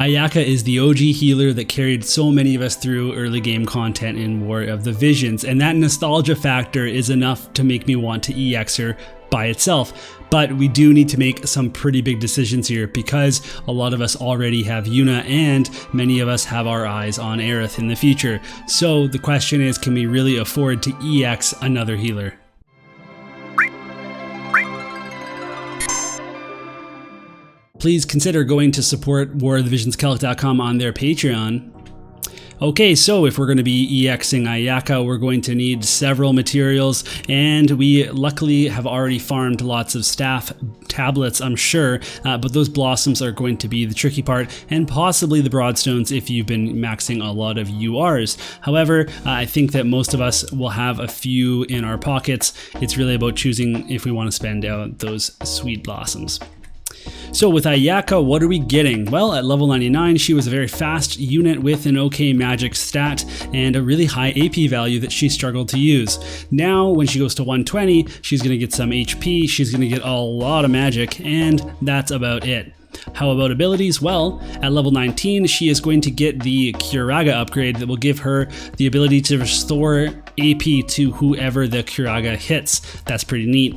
Ayaka is the OG healer that carried so many of us through early game content in War of the Visions, and that nostalgia factor is enough to make me want to EX her by itself. But we do need to make some pretty big decisions here because a lot of us already have Yuna and many of us have our eyes on Aerith in the future. So the question is, can we really afford to EX another healer? Please consider going to support warofthevisionscalc.com on their Patreon. Okay, so if we're going to be EXing Ayaka, we're going to need several materials, and we luckily have already farmed lots of staff tablets, I'm sure, but those blossoms are going to be the tricky part, and possibly the broadstones if you've been maxing a lot of URs. However, I think that most of us will have a few in our pockets. It's really about choosing if we want to spend out those sweet blossoms. So with Ayaka, what are we getting? Well, at level 99, she was a very fast unit with an okay magic stat and a really high AP value that she struggled to use. Now, when she goes to 120, she's going to get some HP, she's going to get a lot of magic, and that's about it. How about abilities? Well, at level 19, she is going to get the Curaga upgrade that will give her the ability to restore AP to whoever the Curaga hits. That's pretty neat.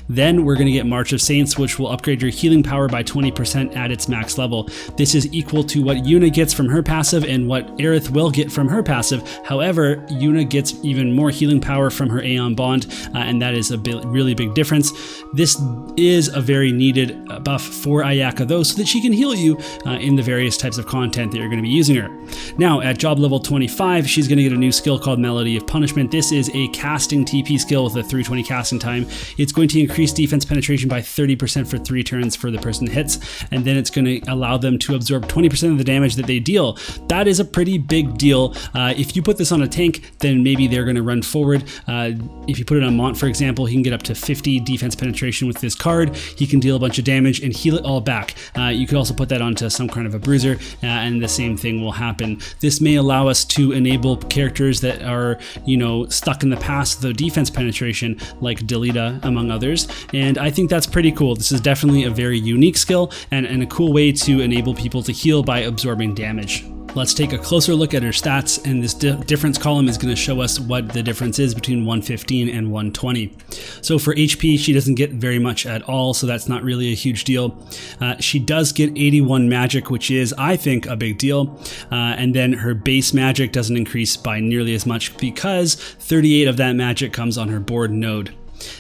Then we're going to get March of Saints, which will upgrade your healing power by 20% at its max level. This is equal to what Yuna gets from her passive and what Aerith will get from her passive. However, Yuna gets even more healing power from her Aeon Bond, and that is a really big difference. This is a very needed buff for Ayaka though, so that she can heal you in the various types of content that you're going to be using her. Now, at job level 25, she's going to get a new skill called Melody of Punishment. This is a casting TP skill with a 320 casting time. It's going to increase defense penetration by 30% for 3 turns for the person hits, and then it's going to allow them to absorb 20% of the damage that they deal. That is a pretty big deal. If you put this on a tank, then maybe they're going to run forward. If you put it on Mont, for example, he can get up to 50 defense penetration with this card. He can deal a bunch of damage and heal it all back. You could also put that onto some kind of a bruiser, and the same thing will happen. This may allow us to enable characters that are, stuck in the past, the defense penetration, like Delita, among others, and I think that's pretty cool. This is definitely a very unique skill and a cool way to enable people to heal by absorbing damage. Let's take a closer look at her stats, and this difference column is going to show us what the difference is between 115 and 120. So for HP, she doesn't get very much at all, so that's not really a huge deal. She does get 81 magic, which is, I think, a big deal. And then her base magic doesn't increase by nearly as much because 38 of that magic comes on her board node.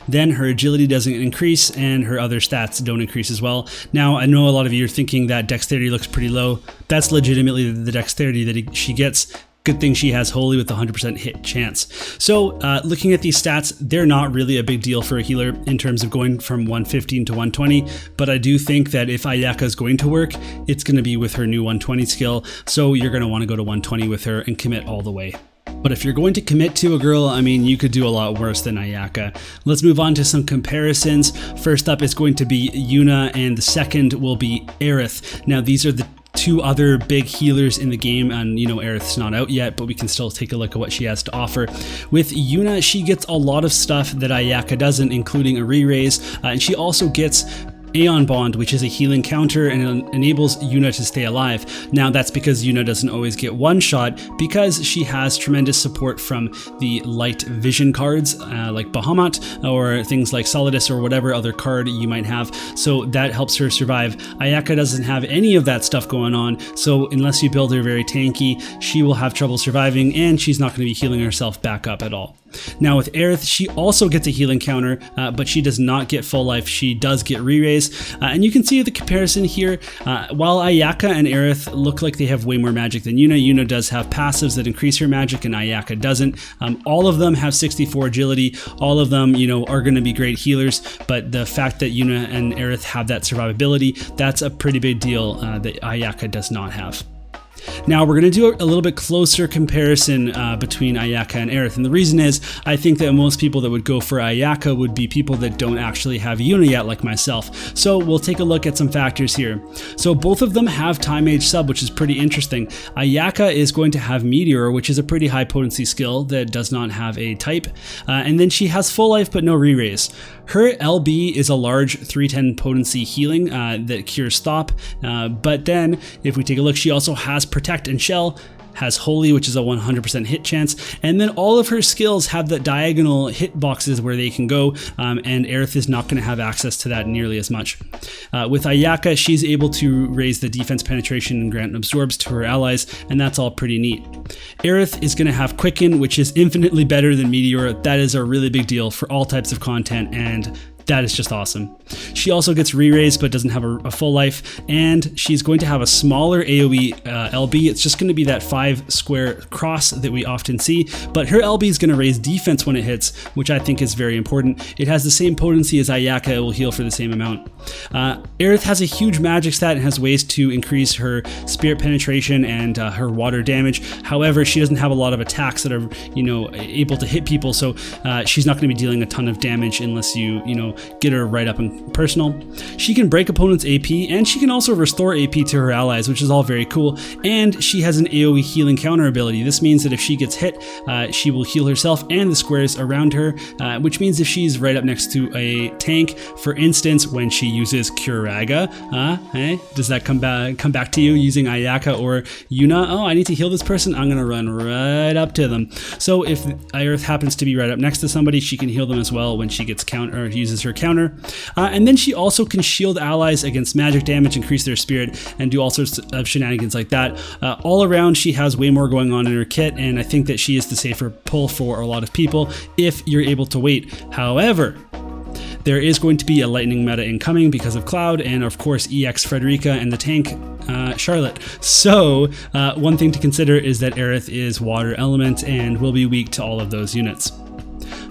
Then her agility doesn't increase and her other stats don't increase as well. Now, I know a lot of you are thinking that dexterity looks pretty low. That's legitimately the dexterity that she gets. Good thing she has Holy with 100% hit chance. So looking at these stats, they're not really a big deal for a healer in terms of going from 115 to 120, but I do think that if Ayaka is going to work, it's going to be with her new 120 skill, so you're going to want to go to 120 with her and commit all the way. But if you're going to commit to a girl, I mean, you could do a lot worse than Ayaka. Let's move on to some comparisons. First up is going to be Yuna, and the second will be Aerith. Now, these are the 2 other big healers in the game, and Aerith's not out yet, but we can still take a look at what she has to offer. With Yuna, she gets a lot of stuff that Ayaka doesn't, including a re-raise, and she also gets Aeon Bond, which is a healing counter and it enables Yuna to stay alive. Now that's because Yuna doesn't always get one shot because she has tremendous support from the light vision cards like Bahamut or things like Solidus or whatever other card you might have, so that helps her survive. Ayaka doesn't have any of that stuff going on, so unless you build her very tanky, she will have trouble surviving and she's not going to be healing herself back up at all. Now with Aerith, she also gets a healing counter, but she does not get full life. She does get re-raise, and you can see the comparison here. While Ayaka and Aerith look like they have way more magic than Yuna, Yuna does have passives that increase her magic and Ayaka doesn't. All of them have 64 agility. All of them, are going to be great healers, but the fact that Yuna and Aerith have that survivability, that's a pretty big deal that Ayaka does not have. Now we're going to do a little bit closer comparison between Ayaka and Aerith, and the reason is I think that most people that would go for Ayaka would be people that don't actually have Yuna yet, like myself. So we'll take a look at some factors here. So both of them have Time Age sub, which is pretty interesting. Ayaka is going to have Meteor, which is a pretty high potency skill that does not have a type, and then she has full life but no re-raise. Her LB is a large 310 potency healing that cures Thop, but then if we take a look, she also has Protect and Shell, has Holy, which is a 100% hit chance, and then all of her skills have the diagonal hit boxes where they can go, and Aerith is not going to have access to that nearly as much. With Ayaka, she's able to raise the defense penetration and grant absorbs to her allies, and that's all pretty neat. Aerith is going to have Quicken, which is infinitely better than Meteor. That is a really big deal for all types of content, and that is just awesome. She also gets re-raised but doesn't have a full life, and she's going to have a smaller AoE LB. It's just going to be that 5 square cross that we often see, but her LB is going to raise defense when it hits, which I think is very important. It has the same potency as Ayaka. It will heal for the same amount. Aerith has a huge magic stat and has ways to increase her spirit penetration and her water damage. However, she doesn't have a lot of attacks that are, able to hit people, so she's not going to be dealing a ton of damage unless you get her right up and personal. She can break opponents' AP, and she can also restore AP to her allies, which is all very cool. And she has an AoE healing counter ability. This means that if she gets hit, she will heal herself and the squares around her, which means if she's right up next to a tank, for instance, when she uses Curaga, does that come back to you using Ayaka or Yuna? Oh, I need to heal this person. I'm gonna run right up to them. So if Aerith happens to be right up next to somebody, she can heal them as well when she gets uses her counter. And then she also can shield allies against magic damage, increase their spirit, and do all sorts of shenanigans like that. All around, she has way more going on in her kit, and I think that she is the safer pull for a lot of people if you're able to wait. However, there is going to be a lightning meta incoming because of Cloud and of course EX Frederica and the tank Charlotte. So one thing to consider is that Aerith is water element and will be weak to all of those units.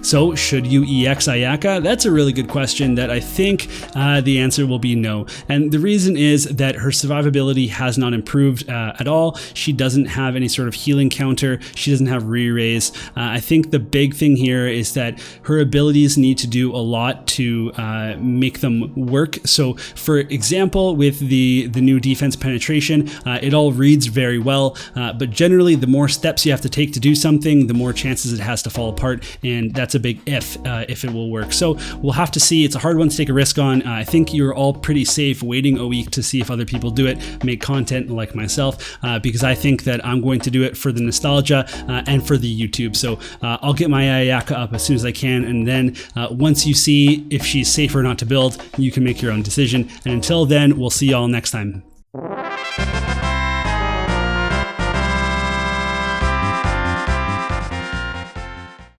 So should you EX Ayaka? That's a really good question that I think the answer will be no. And the reason is that her survivability has not improved at all. She doesn't have any sort of healing counter. She doesn't have re-raise. I think the big thing here is that her abilities need to do a lot to make them work. So for example, with the new defense penetration, it all reads very well, but generally the more steps you have to take to do something, the more chances it has to fall apart, and that's a big if it will work. So we'll have to see. It's a hard one to take a risk on. I think you're all pretty safe waiting a week to see if other people do it, make content like myself, because I think that I'm going to do it for the nostalgia and for the YouTube. So I'll get my Ayaka up as soon as I can, and then once you see if she's safe or not to build, you can make your own decision. And until then, we'll see y'all next time.